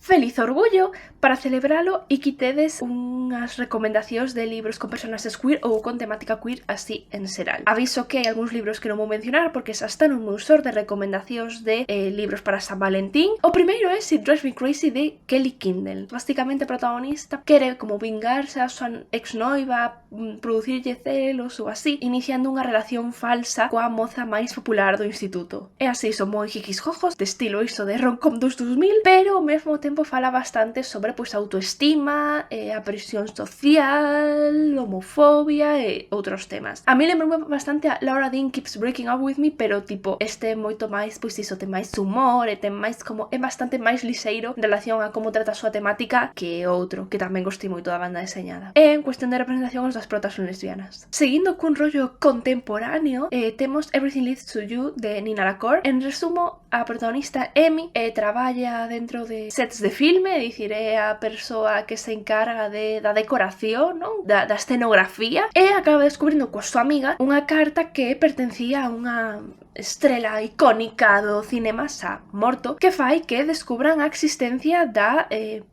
Feliz orgullo para celebralo e quitedes unhas recomendacións de libros con personaxes queer ou con temática queer así en xeral. Aviso que hai algúns libros que non vou mencionar porque xa están no meu sor de recomendacións de libros para San Valentín. O primeiro é It Drives Me Crazy de Kelly Kindle. Basicamente a protagonista quere como vingarse a súa exnoiva, producirlle celos ou así, iniciando unha relación falsa coa moza máis popular do instituto. E así son moi jojos de estilo iso de rom-com dos 2000, pero ao mesmo tempo fala bastante sobre pois autoestima, a presión social, homofobia e outros temas. A mí lembro bastante a Laura Dean Keeps Breaking Up With Me, pero tipo este é moito máis, pois iso, ten máis humor e ten máis como, é bastante máis lixeiro en relación a como trata a súa temática que outro, que tamén gostei moito da banda deseñada. E en cuestión de representación as das protas son lesbianas. Seguindo cun rollo contemporáneo, temos Everything Leads to You de Nina LaCour. En resumo, a protagonista Emi traballa dentro de sets de filme, é dicir, é a persoa que se encarga da decoración, non? Da escenografía, e acaba descubrindo coa súa amiga unha carta que pertencía a unha estrela icónica do cinema xa morto, que fai que descubran a existencia da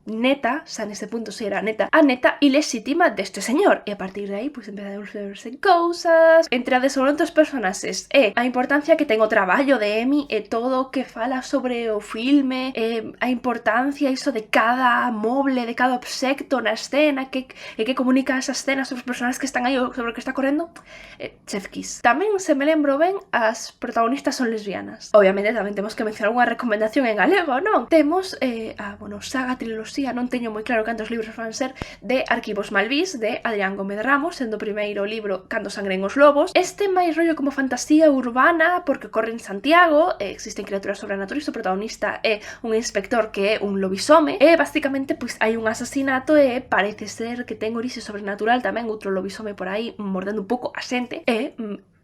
neta, xa neste punto si era neta, a neta ilexítima deste señor, e a partir de aí pois empeza a devolverse cousas entre a desenvolvemento dos personaxes e a importancia que ten o traballo de Emi e todo o que fala sobre o filme, a importancia iso de cada moble, de cada obxecto na escena, que comunica esa escena sobre os personaxes que están aí, sobre o que está correndo. Chef Kiss. Tamén, se me lembro ben, as protagonistas son lesbianas. Obviamente tamén temos que mencionar unha recomendación en galego, non? Temos saga, triloxía, non teño moi claro cantos libros van ser, de Arquivos Malvís, de Adrián Gómez Ramos, sendo o primeiro libro Cando sangren os lobos. Este máis rollo como fantasía urbana, porque corre en Santiago, existen criaturas sobrenaturales, o protagonista é un inspector que é un lobisome, e basicamente pois hai un asasinato e parece ser que ten orixe sobrenatural tamén outro lobisome por aí mordendo un pouco a xente, e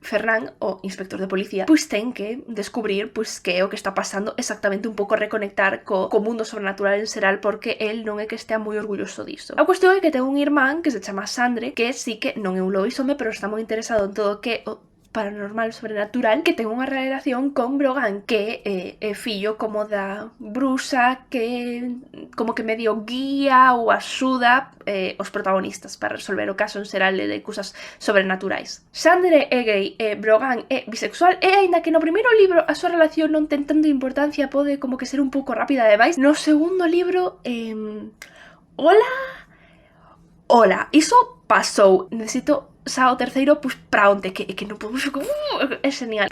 Fernán, o inspector de policía, pois ten que descubrir pois que é o que está pasando, exactamente un pouco reconectar co mundo sobrenatural en xeral, porque el non é que estea moi orgulloso diso. A cuestión é que ten un irmán que se chama Sandre, que sí que non é un lobisome, pero está moi interesado en todo o que o paranormal, sobrenatural, que ten unha relación con Brogan, que é fillo como da bruxa que como que medio guía ou axuda os protagonistas para resolver o caso en xeral de cousas sobrenaturais. Xandre é gay e Brogan é bisexual, e aínda que no primeiro libro a súa relación non ten tanta importancia, pode como que ser un pouco rápida de vais, no segundo libro Hola, iso pasou. Necesito xa o terceiro, pois, pra onte, que non podemos... É genial.